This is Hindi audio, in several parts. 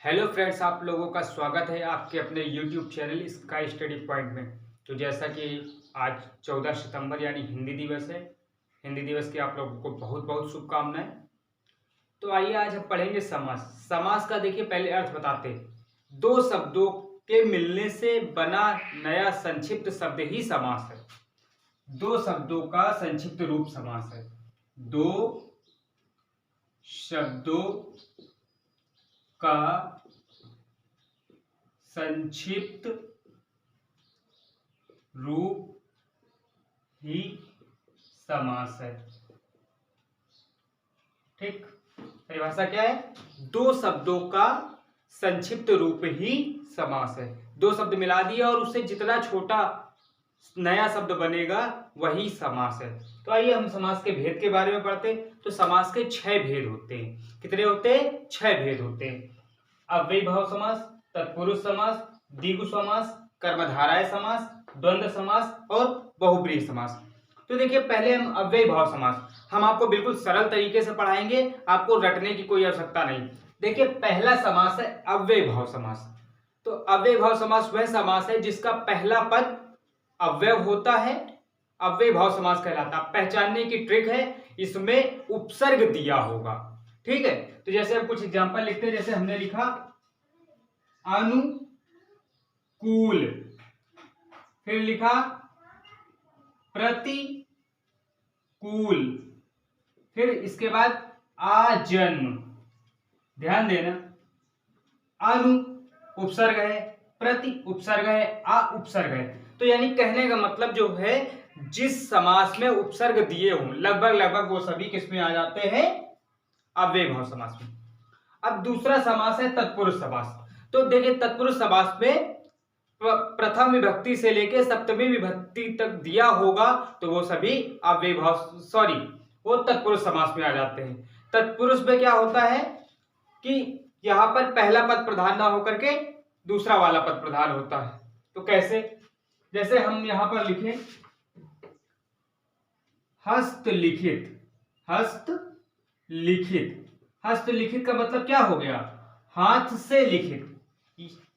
हेलो फ्रेंड्स, आप लोगों का स्वागत है आपके अपने YouTube channel sky study point में। तो जैसा कि आज 14 सितंबर यानी हिंदी दिवस है। हिंदी दिवस की आप लोगों को बहुत बहुत शुभकामनाएं। तो आइए आज हम पढ़ेंगे समास। समास का देखिए पहले अर्थ बताते हैं। दो शब्दों के मिलने से बना नया संक्षिप्त शब्द ही समास है। दो शब्दों का संक्षिप्त रूप समास है। दो शब्दों का संक्षिप्त रूप ही समास है। ठीक, परिभाषा क्या है? दो शब्दों का संक्षिप्त रूप ही समास है। दो शब्द मिला दिया और उससे जितना छोटा नया शब्द बनेगा वही समास है। तो आइए हम समास के भेद के बारे में पढ़ते हैं। तो समास के 6 भेद होते हैं। कितने होते हैं? 6 भेद होते हैं। अव्ययीभाव समास, तत्पुरुष समास, द्विगु समास, कर्मधारय समास, द्वंद्व समास और बहुब्रीहि समास। तो देखिए पहले हम अव्ययीभाव समास हम आपको बिल्कुल सरल तरीके से पढ़ाएंगे, आपको रटने की कोई आवश्यकता नहीं। देखिए पहला समास है अव्ययीभाव समास। तो अव्ययीभाव समास वह समास है जिसका पहला पद अव्यय होता है, अव्ययीभाव समास कहलाता है। पहचानने की ट्रिक है, इसमें उपसर्ग दिया होगा। ठीक है, तो जैसे हम कुछ एग्जांपल लिखते हैं। जैसे हमने लिखा अनुकूल, फिर लिखा प्रतिकूल, फिर इसके बाद आजन्म। ध्यान देना, अनु उपसर्ग है, प्रति उपसर्ग है, आ उपसर्ग है। तो यानी कहने का मतलब जो है, जिस समास में उपसर्ग दिए हों लगभग वो सभी किस में आ जाते हैं? अव्ययीभाव समास में। अब दूसरा समास है तत्पुरुष समास। तो देखिए तत्पुरुष समास में प्रथम विभक्ति से लेकर सप्तमी विभक्ति तक दिया होगा तो वो सभी वो तत्पुरुष समास में आ जाते हैं। तत्पुरुष में क्या होता है कि यहां पर पहला पद प्रधान ना होकर के दूसरा वाला पद प्रधान होता है। तो कैसे? जैसे हम यहां पर लिखें हस्तलिखित। हस्तलिखित, हस्तलिखित का मतलब क्या हो गया? हाथ से लिखित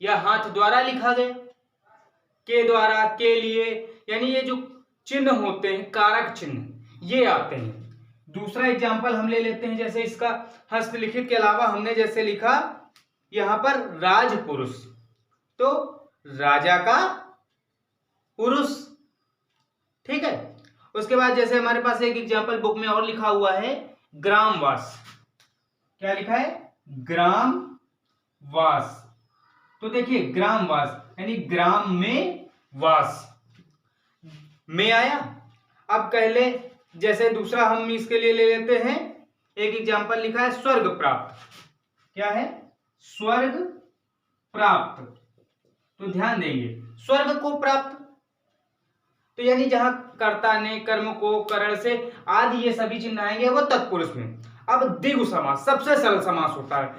या हाथ द्वारा लिखा गया। के द्वारा, के लिए, यानी ये जो चिन्ह होते हैं कारक चिन्ह ये आते हैं। दूसरा एग्जाम्पल हम ले लेते हैं। जैसे इसका हस्तलिखित के अलावा हमने जैसे लिखा यहां पर राजपुरुष, तो राजा का पुरुष। ठीक है, उसके बाद जैसे हमारे पास एक एग्जाम्पल बुक में और लिखा हुआ है ग्रामवास। क्या लिखा है? ग्रामवास। तो देखिए ग्रामवास यानी ग्राम में वास में आया। अब कह ले, जैसे दूसरा हम इसके लिए ले लेते हैं। एक एग्जाम्पल लिखा है स्वर्ग प्राप्त। क्या है? स्वर्ग प्राप्त। तो ध्यान देंगे, स्वर्ग को प्राप्त, तो यानी जहां कर्ता ने कर्म को करण से आदि ये सभी चिन्ह आएंगे वो तत्पुरुष में। अब द्विगु समास सबसे सरल समास होता है।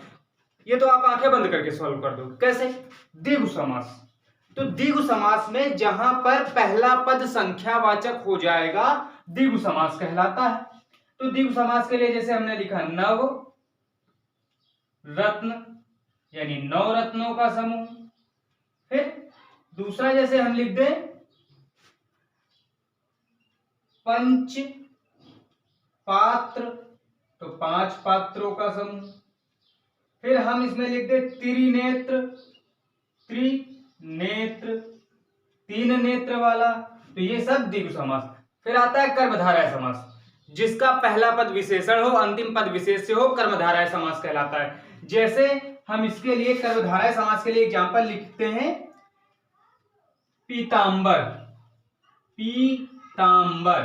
ये तो आप आंखें बंद करके सॉल्व कर दो। कैसे? द्विगु समास। तो द्विगु समास में जहां पर पहला पद संख्यावाचक हो जाएगा द्विगु समास कहलाता है। तो द्विगु समास के लिए जैसे हमने लिखा नव रत्न यानी 9 रत्नों का समूह। फिर दूसरा जैसे हम लिख दें पंच पात्र, तो 5 पात्रों का समूह। फिर हम इसमें लिख दे त्रिनेत्र, त्रिनेत्र 3 नेत्र वाला, तो ये सब द्विगु समास। फिर आता है कर्मधारय समास, जिसका पहला पद विशेषण हो अंतिम पद विशेष्य हो, कर्मधारय समास कहलाता है। जैसे हम इसके लिए कर्मधारय समास के लिए एग्जांपल लिखते हैं पीतांबर। पीतांबर,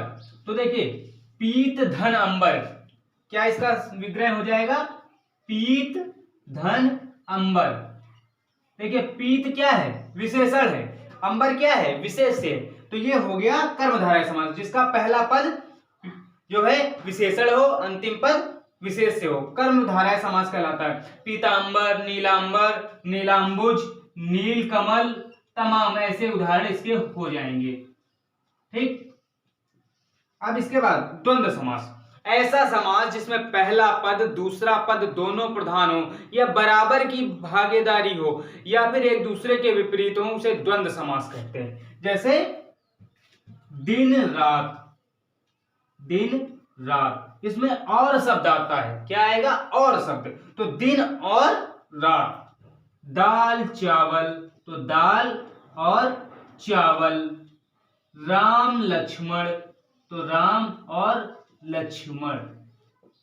तो देखिए पीत धन अंबर, क्या इसका विग्रह हो जाएगा? पीत धन अंबर। देखिए पीत क्या है? विशेषण है। अंबर क्या है? विशेष्य है। तो ये हो गया कर्मधारय समास, जिसका पहला पद जो है विशेषण हो अंतिम पद विशेष्य हो, कर्मधारय समास कहलाता है। पीतांबर, नीलांबर, नीलांबुज, नीलकमल, तमाम ऐसे उदाहरण इसके हो जाएंगे। ठीक, अब इसके बाद द्वंद्व समास। ऐसा समास जिसमें पहला पद दूसरा पद दोनों प्रधान हो या बराबर की भागीदारी हो या फिर एक दूसरे के विपरीत हो, उसे द्वंद्व समास कहते हैं। जैसे दिन रात, दिन रात, इसमें और शब्द आता है। क्या आएगा? और शब्द। तो दिन और रात। दाल चावल, तो दाल और चावल। राम लक्ष्मण, तो राम और लक्ष्मण।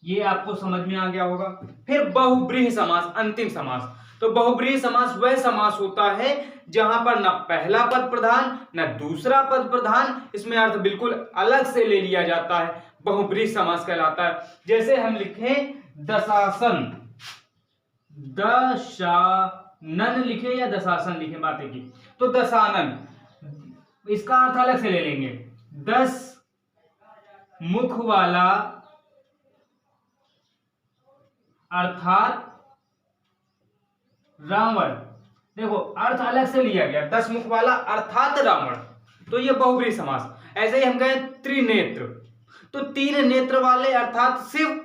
ये आपको समझ में आ गया होगा। फिर बहुब्रीहि समास, अंतिम समास। तो बहुब्रीहि समास वह समास होता है जहां पर न पहला पद प्रधान न दूसरा पद प्रधान, इसमें अर्थ बिल्कुल अलग से ले लिया जाता है, बहुब्रीहि समास कहलाता है। जैसे हम लिखें दशासन, दशानन लिखे या दशासन लिखे, बातें की, तो दशानन, इसका अर्थ अलग से ले लेंगे। 10 मुख वाला अर्थात रावण। देखो अर्थ अलग से लिया गया, 10 मुख वाला अर्थात रावण, तो ये बहुब्रीहि समास। ऐसे ही हम कहें त्रिनेत्र, तो 3 नेत्र वाले अर्थात शिव।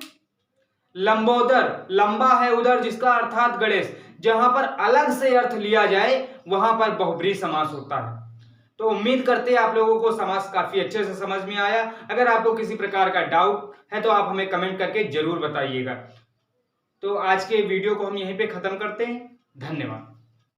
लंबोदर, लंबा है उधर जिसका अर्थात गणेश। जहां पर अलग से अर्थ लिया जाए वहां पर बहुब्रीहि समास होता है। तो उम्मीद करते हैं आप लोगों को समास काफी अच्छे से समझ में आया। अगर आपको किसी प्रकार का डाउट है तो आप हमें कमेंट करके जरूर बताइएगा। तो आज के वीडियो को हम यहीं पे खत्म करते हैं। धन्यवाद।